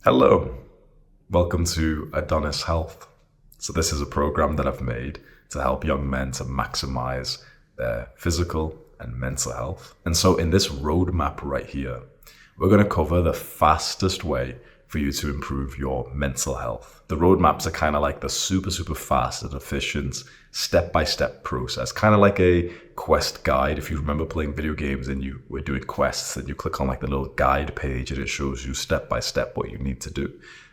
Hello, welcome to Adonis Health. So this is a program that I've made to help young men to maximize their physical and mental health. And so in this roadmap right here, we're going to cover the fastest way for you to improve your mental health. The roadmaps are kind of like the super fast and efficient step-by-step process, kind of like a quest guide. If you remember playing video games and you were doing quests and you click on like the little guide page and it shows you step by step what you need to do.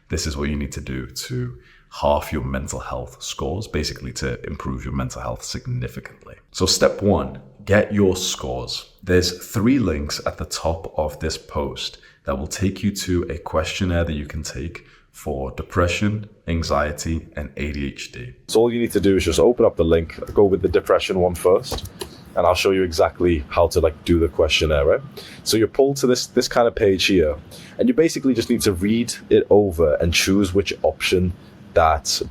This is what you need to do to half your mental health scores, basically to improve your mental health significantly. So step one, get your scores. There's 3 links at the top of this post that will take you to a questionnaire that you can take for depression, anxiety, and ADHD. So all you need to do is just open up the link, go with the depression one first, and I'll show you exactly how to do the questionnaire, right? So you're pulled to this kind of page here, and you basically just need to read it over and choose which option that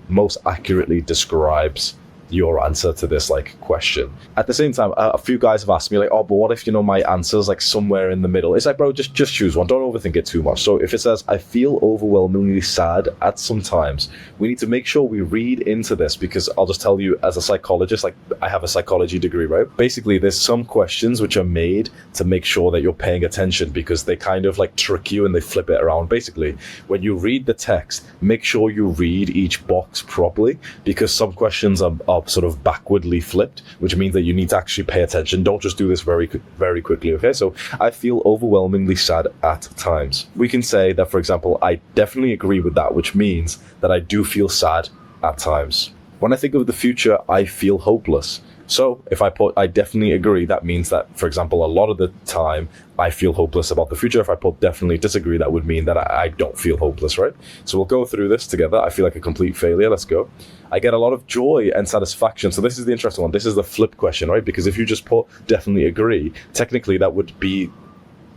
most accurately describes your answer to this question. At the same time, a few guys have asked me oh, but what if my answer's somewhere in the middle? It's bro, just choose one. Don't overthink it too much. So if it says I feel overwhelmingly sad at some times, we need to make sure we read into this, because I'll just tell you, as a psychologist, I have a psychology degree, right? Basically, there's some questions which are made to make sure that you're paying attention, because they kind of trick you and they flip it around. Basically, when you read the text, make sure you read each box properly, because some questions are sort of backwardly flipped, which means that you need to actually pay attention. Don't just do this very quickly, okay? So I feel overwhelmingly sad at times. We can say that, for example, I definitely agree with that, which means that I do feel sad at times. When I think of the future, I feel hopeless. So if I put I definitely agree, that means that, for example, a lot of the time I feel hopeless about the future. If I put definitely disagree, that would mean that I don't feel hopeless, right? So we'll go through this together. I feel like a complete failure. Let's go. I get a lot of joy and satisfaction. So this is the interesting one. This is the flip question, right? Because if you just put definitely agree, technically that would be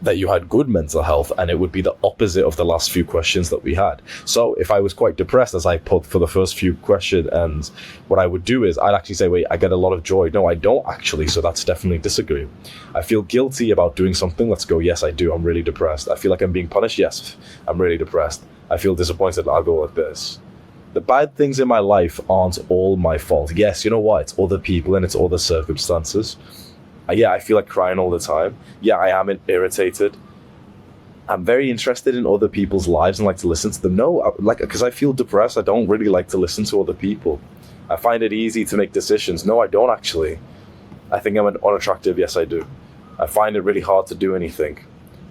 that you had good mental health, and it would be the opposite of the last few questions that we had. So if I was quite depressed, as I put for the first few questions, and what I would do is I'd actually say, wait, I get a lot of joy. No, I don't actually. So that's definitely disagree. I feel guilty about doing something. Let's go. Yes, I do. I'm really depressed. I feel like I'm being punished. Yes, I'm really depressed. I feel disappointed. I'll go like this. The bad things in my life aren't all my fault. Yes, you know what? It's other people and it's other circumstances. Yeah, I feel like crying all the time. Yeah, I am irritated. I'm very interested in other people's lives and like to listen to them. No, because I feel depressed, I don't really like to listen to other people. I find it easy to make decisions. No, I don't actually. I think I'm unattractive. Yes, I do. I find it really hard to do anything.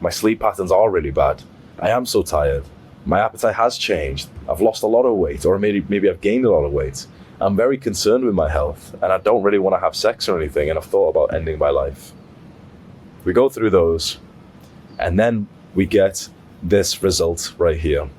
My sleep patterns are really bad. I am so tired. My appetite has changed. I've lost a lot of weight, or maybe I've gained a lot of weight. I'm very concerned with my health, and I don't really want to have sex or anything, and I've thought about ending my life. We go through those, and then we get this result right here.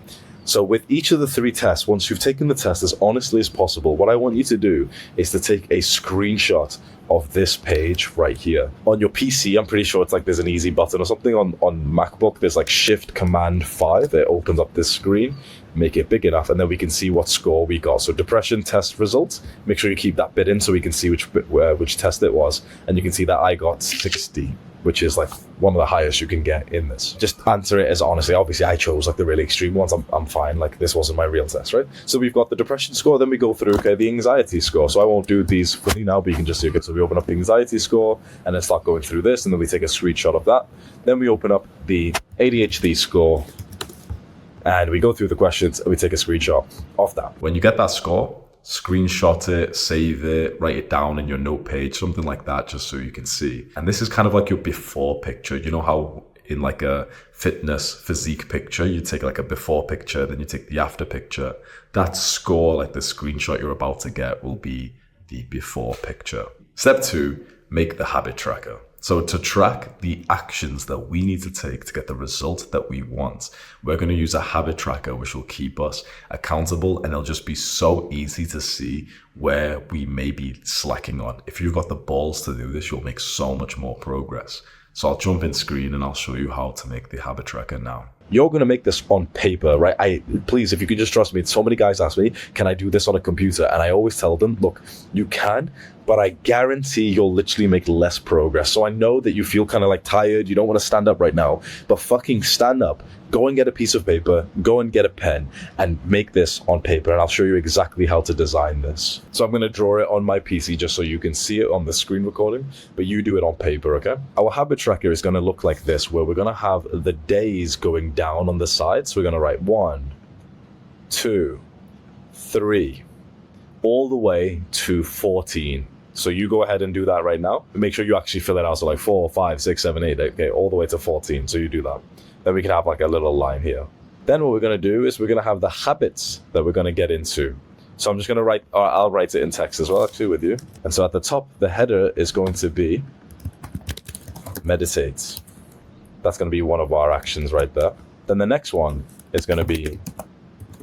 So with each of the 3 tests, once you've taken the test as honestly as possible, what I want you to do is to take a screenshot of this page right here. On your PC, I'm pretty sure it's there's an easy button or something. On MacBook, there's Shift Command 5. It opens up this screen, make it big enough, and then we can see what score we got. So depression test results, make sure you keep that bit in so we can see which test it was. And you can see that I got 60, which is one of the highest you can get in this. Just answer it as honestly. Obviously, I chose the really extreme ones. I'm fine. This wasn't my real test, right? So we've got the depression score. Then we go through, the anxiety score. So I won't do these fully now, but you can just see it. So we open up the anxiety score and then start going through this, and then we take a screenshot of that. Then we open up the ADHD score, and we go through the questions and we take a screenshot of that. When you get that score, screenshot it, save it, write it down in your note page, something like that, just so you can see. And this is kind of your before picture. You know how in a fitness physique picture, you take a before picture, then you take the after picture. That score, the screenshot you're about to get, will be the before picture. Step 2, make the habit tracker. So to track the actions that we need to take to get the result that we want, we're going to use a habit tracker, which will keep us accountable, and it'll just be so easy to see where we may be slacking on. If you've got the balls to do this, you'll make so much more progress. So I'll jump in screen and I'll show you how to make the habit tracker now. You're going to make this on paper, right? Please, if you could just trust me. So many guys ask me, can I do this on a computer? And I always tell them, look, you can, but I guarantee you'll literally make less progress. So I know that you feel kind of tired. You don't want to stand up right now, but fucking stand up. go and get a piece of paper, go and get a pen, and make this on paper, and I'll show you exactly how to design this. So I'm going to draw it on my PC just so you can see it on the screen recording, but you do it on paper, okay? Our habit tracker is going to look like this, where we're going to have the days going down on the side. So we're going to write 1, 2, 3, all the way to 14. So you go ahead and do that right now. Make sure you actually fill it out. So like 4, 5, 6, 7, 8, okay, all the way to 14. So you do that. Then we can have like a little line here. Then what we're going to do is we're going to have the habits that we're going to get into. So I'm just going to write, or I'll write it in text as well, actually, with you. And so at the top, the header is going to be meditate. That's going to be one of our actions right there. Then the next one is going to be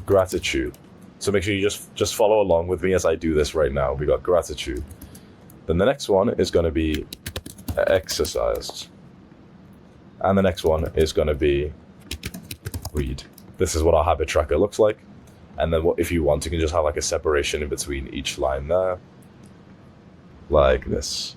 gratitude. So make sure you just follow along with me as I do this right now. We got gratitude. Then the next one is going to be exercise. And the next one is going to be read. This is what our habit tracker looks like. And then if you want, you can just have like a separation in between each line there. Like this.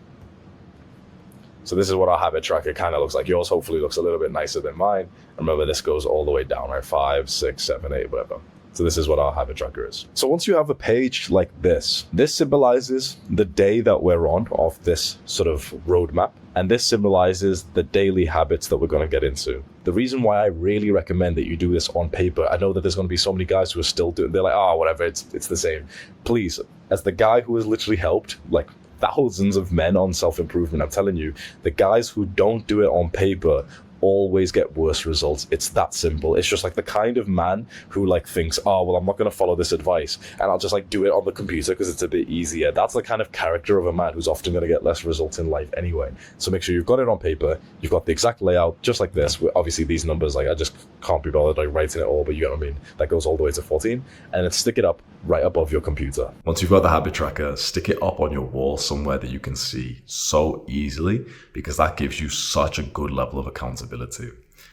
So this is what our habit tracker kind of looks like. Yours hopefully looks a little bit nicer than mine. Remember, this goes all the way down, right? 5, 6, 7, 8, whatever. So this is what our habit tracker is. So once you have a page like this symbolizes the day that we're on of this sort of roadmap. And this symbolizes the daily habits that we're going to get into. The reason why I really recommend that you do this on paper, I know that there's going to be so many guys who are still doing, they're like, oh, whatever, it's the same. Please, as the guy who has literally helped like thousands of men on self-improvement, I'm telling you, the guys who don't do it on paper always get worse results. It's that simple. It's just like the kind of man who like thinks, oh, well, I'm not going to follow this advice and I'll just like do it on the computer because it's a bit easier. That's the kind of character of a man who's often going to get less results in life anyway. So make sure you've got it on paper. You've got the exact layout, just like this. Obviously these numbers, like I just can't be bothered like writing it all, but you get what I mean? That goes all the way to 14, and then stick it up right above your computer. Once you've got the habit tracker, stick it up on your wall somewhere that you can see so easily, because that gives you such a good level of accountability.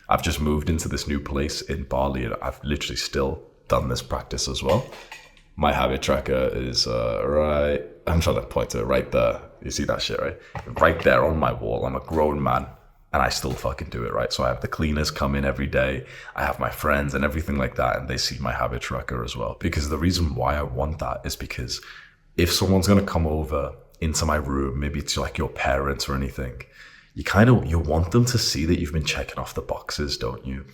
I've just moved into this new place in Bali, and I've literally still done this practice as well. My habit tracker is right, I'm trying to point to it right there. You see that shit, right? Right there on my wall. I'm a grown man and I still fucking do it, right? So I have the cleaners come in every day. I have my friends and everything like that, and they see my habit tracker as well. Because the reason why I want that is because if someone's going to come over into my room, maybe it's like your parents or anything, you want them to see that you've been checking off the boxes, don't you?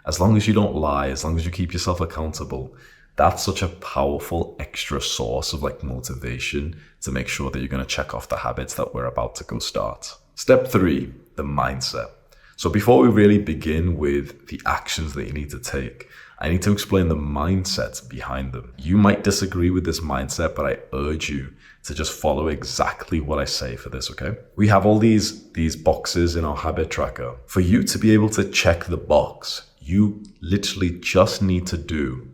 As long as you don't lie, as long as you keep yourself accountable, that's such a powerful extra source of like motivation to make sure that you're going to check off the habits that we're about to go start. Step 3, the mindset. So before we really begin with the actions that you need to take, I need to explain the mindset behind them. You might disagree with this mindset, but I urge you to just follow exactly what I say for this, okay? We have all these boxes in our habit tracker. For you to be able to check the box, you literally just need to do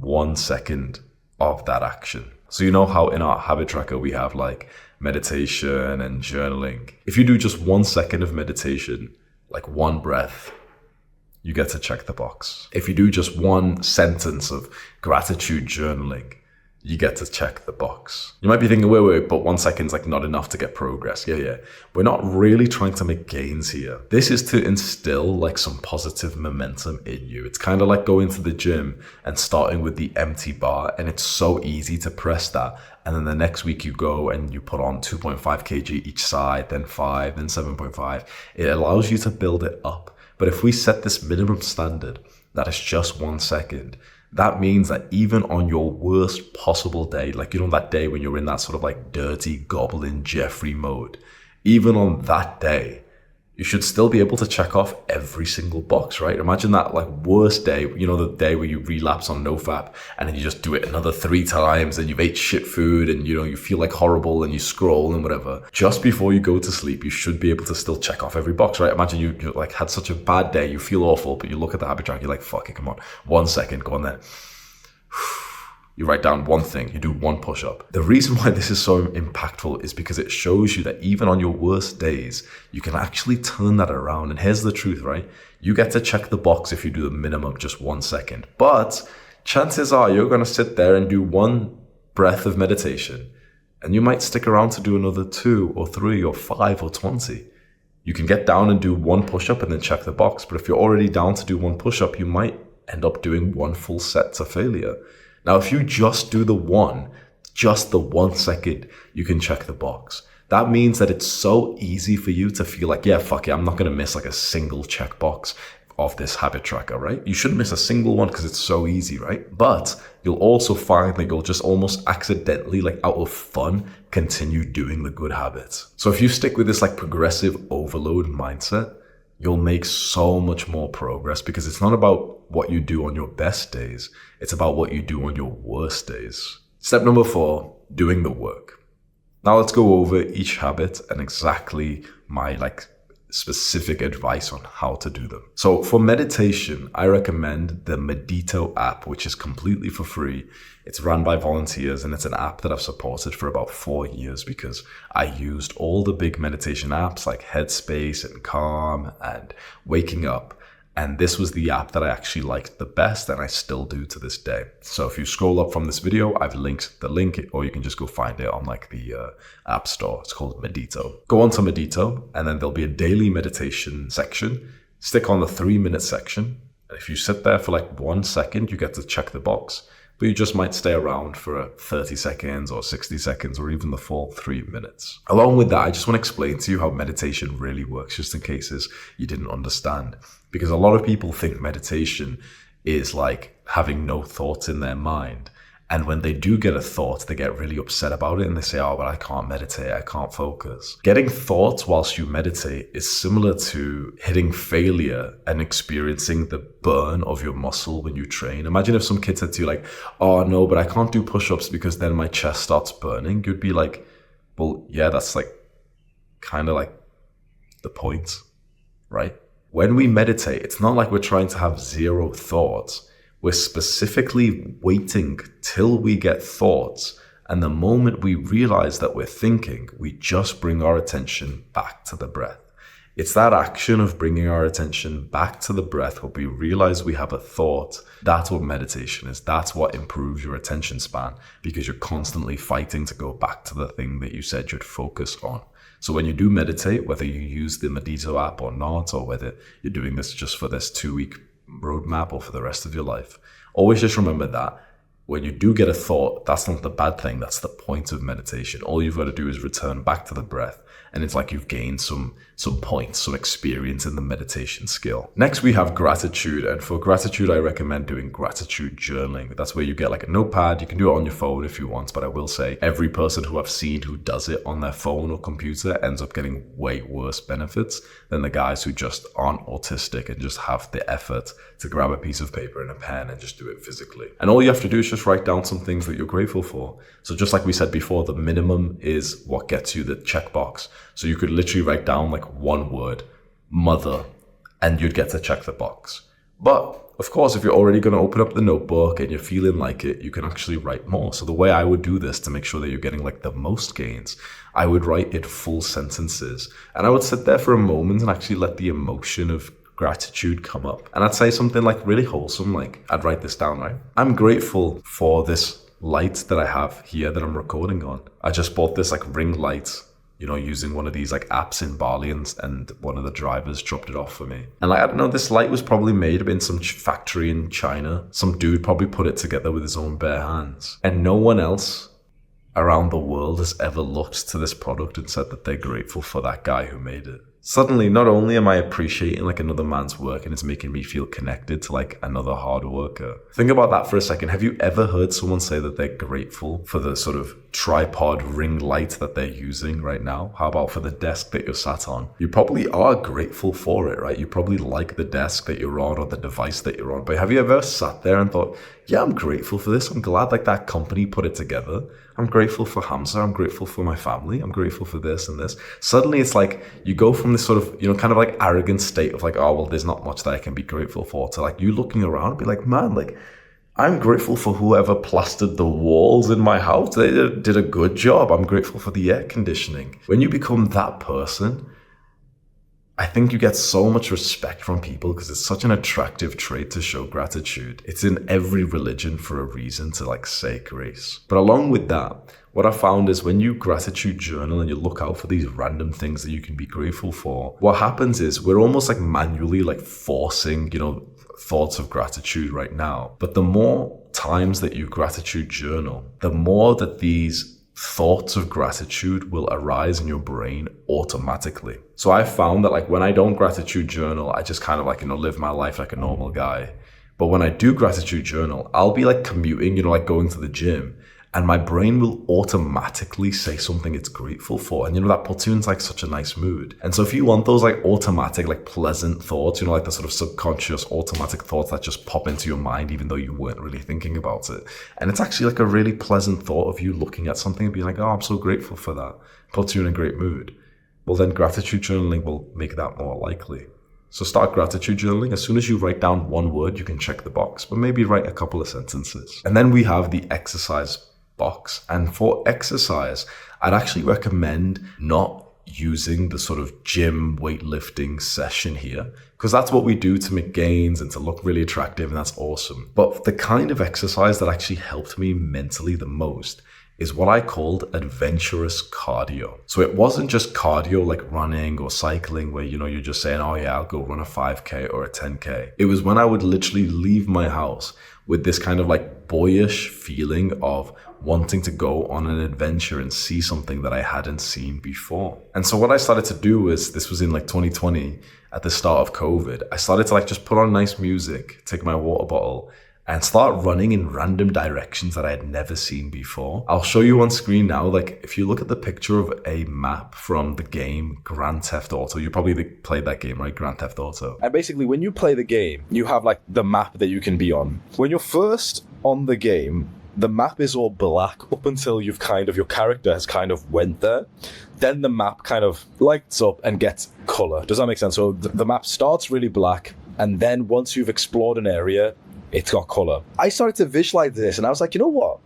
1 second of that action. So you know how in our habit tracker we have like meditation and journaling. If you do just 1 second of meditation, like 1 breath, you get to check the box. If you do just 1 sentence of gratitude journaling, you get to check the box. You might be thinking, wait, but 1 second's like not enough to get progress. Yeah. We're not really trying to make gains here. This is to instill like some positive momentum in you. It's kind of like going to the gym and starting with the empty bar, and it's so easy to press that. And then the next week you go and you put on 2.5 kg each side, then 5, then 7.5. It allows you to build it up. But if we set this minimum standard, that is just 1 second, that means that even on your worst possible day, like, you know, that day when you're in that sort of like dirty goblin Jeffrey mode, even on that day, you should still be able to check off every single box, right? Imagine that like worst day, you know, the day where you relapse on nofap and then you just do it another 3 times and you've ate shit food and, you know, you feel like horrible and you scroll and whatever. Just before you go to sleep, you should be able to still check off every box, right? Imagine you like had such a bad day, you feel awful, but you look at the habit tracker, you're like, fuck it, come on. 1 second, go on then. You write down 1 thing, you do 1 push-up. The reason why this is so impactful is because it shows you that even on your worst days, you can actually turn that around. And here's the truth, right? You get to check the box if you do the minimum just 1 second. But chances are you're going to sit there and do 1 breath of meditation. And you might stick around to do another 2 or 3 or 5 or 20. You can get down and do one push-up and then check the box. But if you're already down to do one push-up, you might end up doing one full set to failure. Now, if you just do just the 1 second, you can check the box. That means that it's so easy for you to feel like, yeah, fuck it, I'm not going to miss like a single checkbox of this habit tracker, right? You shouldn't miss a single one because it's so easy, right? But you'll also find that you'll just almost accidentally, like out of fun, continue doing the good habits. So if you stick with this like progressive overload mindset, you'll make so much more progress, because it's not about what you do on your best days. It's about what you do on your worst days. Step number 4, doing the work. Now let's go over each habit and exactly my specific advice on how to do them. So for meditation, I recommend the Medito app, which is completely for free. It's run by volunteers, and it's an app that I've supported for about 4 years because I used all the big meditation apps like Headspace and Calm and Waking Up. And this was the app that I actually liked the best, and I still do to this day. So if you scroll up from this video, I've linked the link, or you can just go find it on like the app store. It's called Medito. Go on to Medito, and then there'll be a daily meditation section. Stick on the 3-minute section. And if you sit there for like 1 second, you get to check the box. But you just might stay around for 30 seconds or 60 seconds or even the full 3 minutes. Along with that, I just want to explain to you how meditation really works, just in cases you didn't understand. Because a lot of people think meditation is like having no thoughts in their mind. And when they do get a thought, they get really upset about it and they say, oh, but I can't meditate, I can't focus. Getting thoughts whilst you meditate is similar to hitting failure and experiencing the burn of your muscle when you train. Imagine if some kid said to you like, oh no, but I can't do push-ups because then my chest starts burning. You'd be like, well, yeah, that's like kind of like the point, right? When we meditate, it's not like we're trying to have zero thoughts. We're specifically waiting till we get thoughts. And the moment we realize that we're thinking, we just bring our attention back to the breath. It's that action of bringing our attention back to the breath where we realize we have a thought. That's what meditation is. That's what improves your attention span, because you're constantly fighting to go back to the thing that you said you'd focus on. So when you do meditate, whether you use the Medito app or not, or whether you're doing this just for this 2-week roadmap or for the rest of your life, always just remember that when you do get a thought, that's not the bad thing. That's the point of meditation. All you've got to do is return back to the breath. And it's like you've gained some points, some experience in the meditation skill. Next, we have gratitude. And for gratitude, I recommend doing gratitude journaling. That's where you get like a notepad. You can do it on your phone if you want, but I will say every person who I've seen who does it on their phone or computer ends up getting way worse benefits than the guys who just aren't autistic and just have the effort to grab a piece of paper and a pen and just do it physically. And all you have to do is just write down some things that you're grateful for. So just like we said before, the minimum is what gets you the checkbox. So you could literally write down like one word, mother, and you'd get to check the box. But of course, if you're already going to open up the notebook and you're feeling like it, you can actually write more. So the way I would do this to make sure that you're getting like the most gains, I would write it full sentences. And I would sit there for a moment and actually let the emotion of gratitude come up. And I'd say something like really wholesome, like I'd write this down, right? I'm grateful for this light that I have here that I'm recording on. I just bought this like ring light, using one of these like apps in Bali, and one of the drivers dropped it off for me. And like, I don't know, this light was probably made in some factory in China. Some dude probably put it together with his own bare hands. And no one else around the world has ever looked to this product and said that they're grateful for that guy who made it. Suddenly, not only am I appreciating like another man's work, and it's making me feel connected to like another hard worker. Think about that for a second. Have you ever heard someone say that they're grateful for the sort of tripod ring light that they're using right now? How about for the desk that you're sat on? You probably are grateful for it, right? You probably like the desk that you're on or the device that you're on. But have you ever sat there and thought, yeah, I'm grateful for this. I'm glad like that company put it together. I'm grateful for Hamza. I'm grateful for my family. I'm grateful for this and this. Suddenly it's like you go from this sort of, kind of like arrogant state of like, oh, well, there's not much that I can be grateful for, to like you looking around and be like, man, like I'm grateful for whoever plastered the walls in my house. They did a good job. I'm grateful for the air conditioning. When you become that person, I think you get so much respect from people because it's such an attractive trait to show gratitude. It's in every religion for a reason to like say grace. But along with that, what I found is when you gratitude journal and you look out for these random things that you can be grateful for, what happens is we're almost like manually like forcing, thoughts of gratitude right now. But the more times that you gratitude journal, the more that these thoughts of gratitude will arise in your brain automatically. So I found that like when I don't gratitude journal, I just kind of like, live my life like a normal guy. But when I do gratitude journal, I'll be like commuting, like going to the gym, and my brain will automatically say something it's grateful for. And that puts you in like such a nice mood. And so if you want those like automatic, like pleasant thoughts, like the sort of subconscious automatic thoughts that just pop into your mind, even though you weren't really thinking about it. And it's actually like a really pleasant thought of you looking at something and being like, oh, I'm so grateful for that. Puts you in a great mood. Well, then gratitude journaling will make that more likely. So start gratitude journaling. As soon as you write down one word, you can check the box, but maybe write a couple of sentences. And then we have the exercise box. And for exercise, I'd actually recommend not using the sort of gym weightlifting session here, because that's what we do to make gains and to look really attractive, and that's awesome. But the kind of exercise that actually helped me mentally the most is what I called adventurous cardio. So it wasn't just cardio like running or cycling where, you're just saying, oh yeah, I'll go run a 5K or a 10K. It was when I would literally leave my house with this kind of like boyish feeling of wanting to go on an adventure and see something that I hadn't seen before. And so what I started to do was, this was in like 2020 at the start of COVID, I started to like just put on nice music, take my water bottle, and start running in random directions that I had never seen before. I'll show you on screen now, like if you look at the picture of a map from the game Grand Theft Auto, you probably played that game, right? Grand Theft Auto. And basically when you play the game, you have like the map that you can be on. When you're first on the game, the map is all black up until your character has kind of went there. Then the map kind of lights up and gets color. Does that make sense? So the map starts really black, and then once you've explored an area, it's got color. I started to visualize this and I was like, you know what?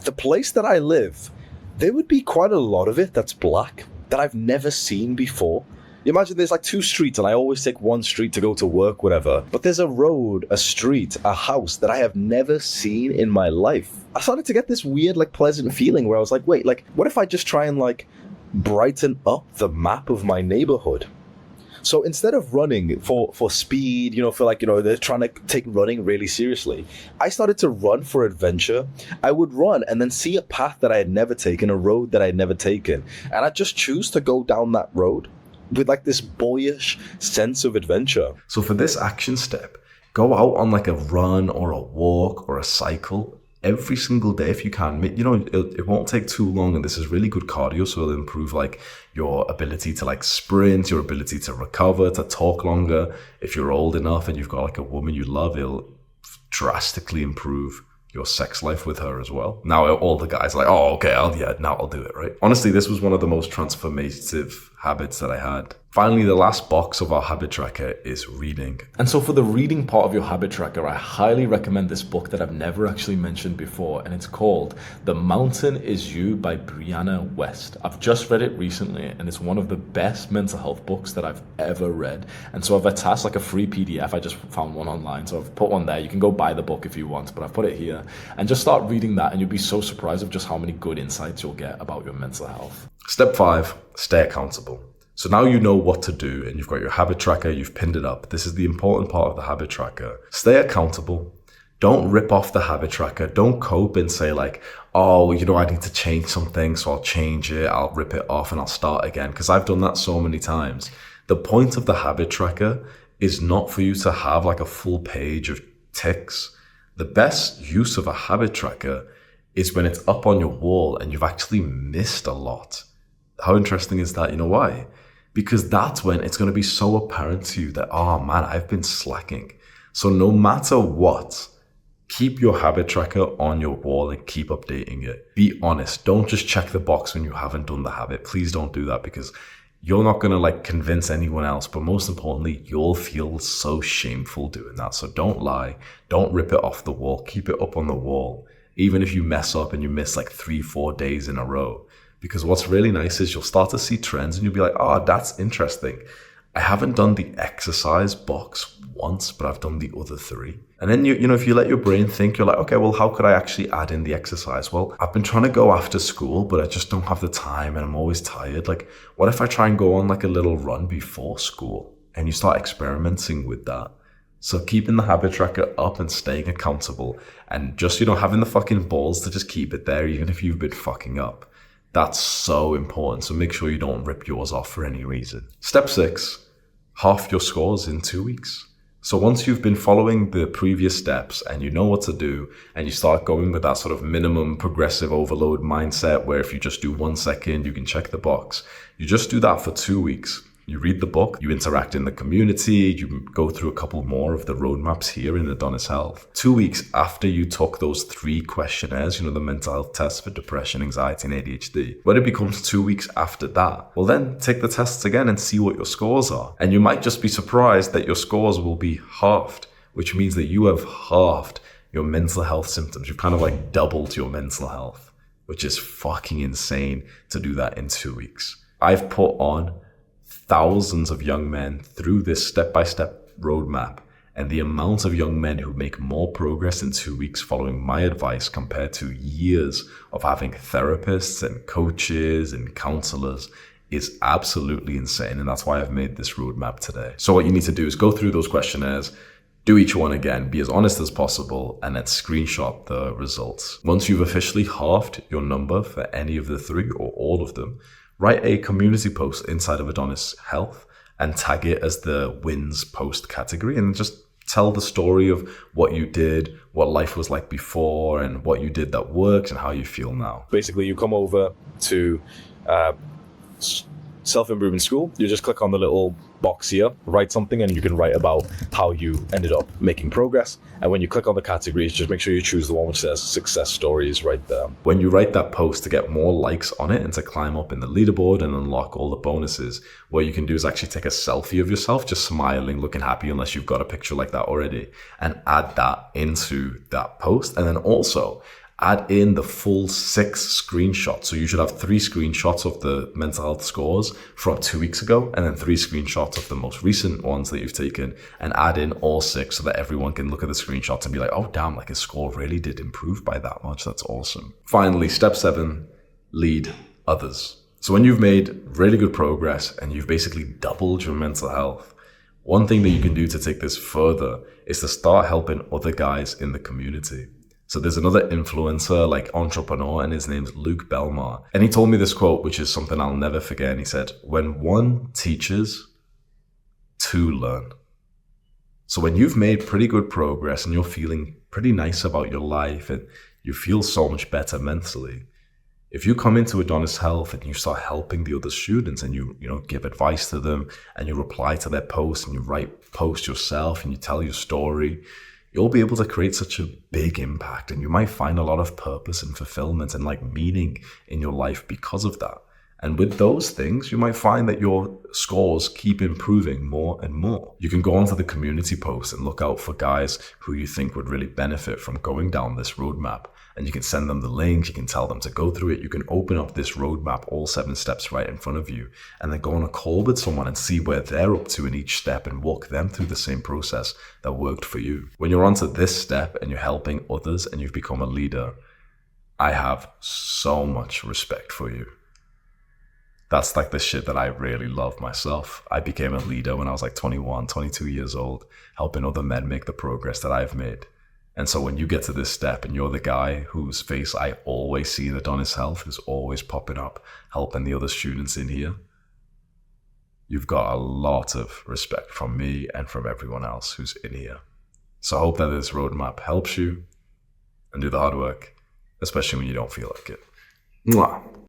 The place that I live, there would be quite a lot of it that's black that I've never seen before. Imagine there's like two streets and I always take one street to go to work, whatever. But there's a road, a street, a house that I have never seen in my life. I started to get this weird, like pleasant feeling where I was like, wait, like what if I just try and like brighten up the map of my neighborhood? So instead of running for speed, they're trying to take running really seriously, I started to run for adventure. I would run and then see a path that I had never taken, a road that I had never taken. And I'd just choose to go down that road with like this boyish sense of adventure. So for this action step, go out on like a run or a walk or a cycle every single day if you can. It won't take too long, and this is really good cardio, so it'll improve like your ability to like sprint, your ability to recover, to talk longer. If you're old enough and you've got like a woman you love, it'll drastically improve your sex life with her as well. Now all the guys are like, oh, okay, I'll do it, right? Honestly, this was one of the most transformative habits that I had. Finally, the last box of our habit tracker is reading. And so for the reading part of your habit tracker, I highly recommend this book that I've never actually mentioned before, and it's called The Mountain Is You by Brianna West. I've just read it recently, and it's one of the best mental health books that I've ever read. And so I've attached like a free PDF. I just found one online, so I've put one there. You can go buy the book if you want, but I've put it here. And just start reading that, and you'll be so surprised of just how many good insights you'll get about your mental health. Step 5, stay accountable. So now you know what to do and you've got your habit tracker, you've pinned it up. This is the important part of the habit tracker. Stay accountable. Don't rip off the habit tracker. Don't cope and say like, oh, I need to change something, so I'll change it, I'll rip it off and I'll start again. Because I've done that so many times. The point of the habit tracker is not for you to have like a full page of ticks. The best use of a habit tracker is when it's up on your wall and you've actually missed a lot. How interesting is that? You know why? Because that's when it's going to be so apparent to you that, oh man, I've been slacking. So no matter what, keep your habit tracker on your wall and keep updating it. Be honest. Don't just check the box when you haven't done the habit. Please don't do that, because you're not going to like convince anyone else. But most importantly, you'll feel so shameful doing that. So don't lie. Don't rip it off the wall. Keep it up on the wall. Even if you mess up and you miss like 3-4 days in a row. Because what's really nice is you'll start to see trends and you'll be like, oh, that's interesting. I haven't done the exercise box once, but I've done the other three. And then, you know, if you let your brain think, you're like, okay, well, how could I actually add in the exercise? Well, I've been trying to go after school, but I just don't have the time and I'm always tired. Like, what if I try and go on like a little run before school? And you start experimenting with that. So keeping the habit tracker up and staying accountable and just, you know, having the fucking balls to just keep it there, even if you've been fucking up. That's so important. So make sure you don't rip yours off for any reason. Step 6. Half your scores in 2 weeks. So once you've been following the previous steps and you know what to do and you start going with that sort of minimum progressive overload mindset where if you just do 1 second, you can check the box. You just do that for 2 weeks. You read the book, you interact in the community, you go through a couple more of the roadmaps here in Adonis Health. 2 weeks after you took those 3 questionnaires, you know, the mental health tests for depression, anxiety, and ADHD, when it becomes 2 weeks after that, well then take the tests again and see what your scores are. And you might just be surprised that your scores will be halved, which means that you have halved your mental health symptoms. You've kind of like doubled your mental health, which is fucking insane to do that in 2 weeks. I've put on thousands of young men through this step-by-step roadmap, and the amount of young men who make more progress in 2 weeks following my advice compared to years of having therapists and coaches and counselors is absolutely insane. And that's why I've made this roadmap today. So what you need to do is go through those questionnaires, do each one again, be as honest as possible, and then screenshot the results. Once you've officially halved your number for any of the 3 or all of them, write a community post inside of Adonis Health and tag it as the wins post category and just tell the story of what you did, what life was like before, and what you did that worked and how you feel now. Basically, you come over to Self-Improvement School, you just click on the little box here, write something, and you can write about how you ended up making progress. And when you click on the categories, just make sure you choose the one which says success stories right there. When you write that post, to get more likes on it and to climb up in the leaderboard and unlock all the bonuses, what you can do is actually take a selfie of yourself just smiling, looking happy, unless you've got a picture like that already, and add that into that post. And then also add in the full 6 screenshots. So you should have 3 screenshots of the mental health scores from 2 weeks ago, and then 3 screenshots of the most recent ones that you've taken, and add in all 6 so that everyone can look at the screenshots and be like, oh damn, like his score really did improve by that much. That's awesome. Finally, step 7, lead others. So when you've made really good progress and you've basically doubled your mental health, one thing that you can do to take this further is to start helping other guys in the community. So there's another influencer, like entrepreneur, and his name's Luke Belmar. And he told me this quote, which is something I'll never forget. And he said, when one teaches, 2 learn. So when you've made pretty good progress and you're feeling pretty nice about your life and you feel so much better mentally, if you come into Adonis Health and you start helping the other students and you give advice to them and you reply to their posts and you write posts yourself and you tell your story, you'll be able to create such a big impact, and you might find a lot of purpose and fulfillment and like meaning in your life because of that. And with those things, you might find that your scores keep improving more and more. You can go onto the community post and look out for guys who you think would really benefit from going down this roadmap. And you can send them the link, you can tell them to go through it. You can open up this roadmap, all 7 steps right in front of you, and then go on a call with someone and see where they're up to in each step and walk them through the same process that worked for you. When you're onto this step and you're helping others and you've become a leader, I have so much respect for you. That's like the shit that I really love myself. I became a leader when I was like 21, 22 years old, helping other men make the progress that I've made. And so when you get to this step and you're the guy whose face I always see in Adonis Health, who's always popping up, helping the other students in here, you've got a lot of respect from me and from everyone else who's in here. So I hope that this roadmap helps you and do the hard work, especially when you don't feel like it. Mwah.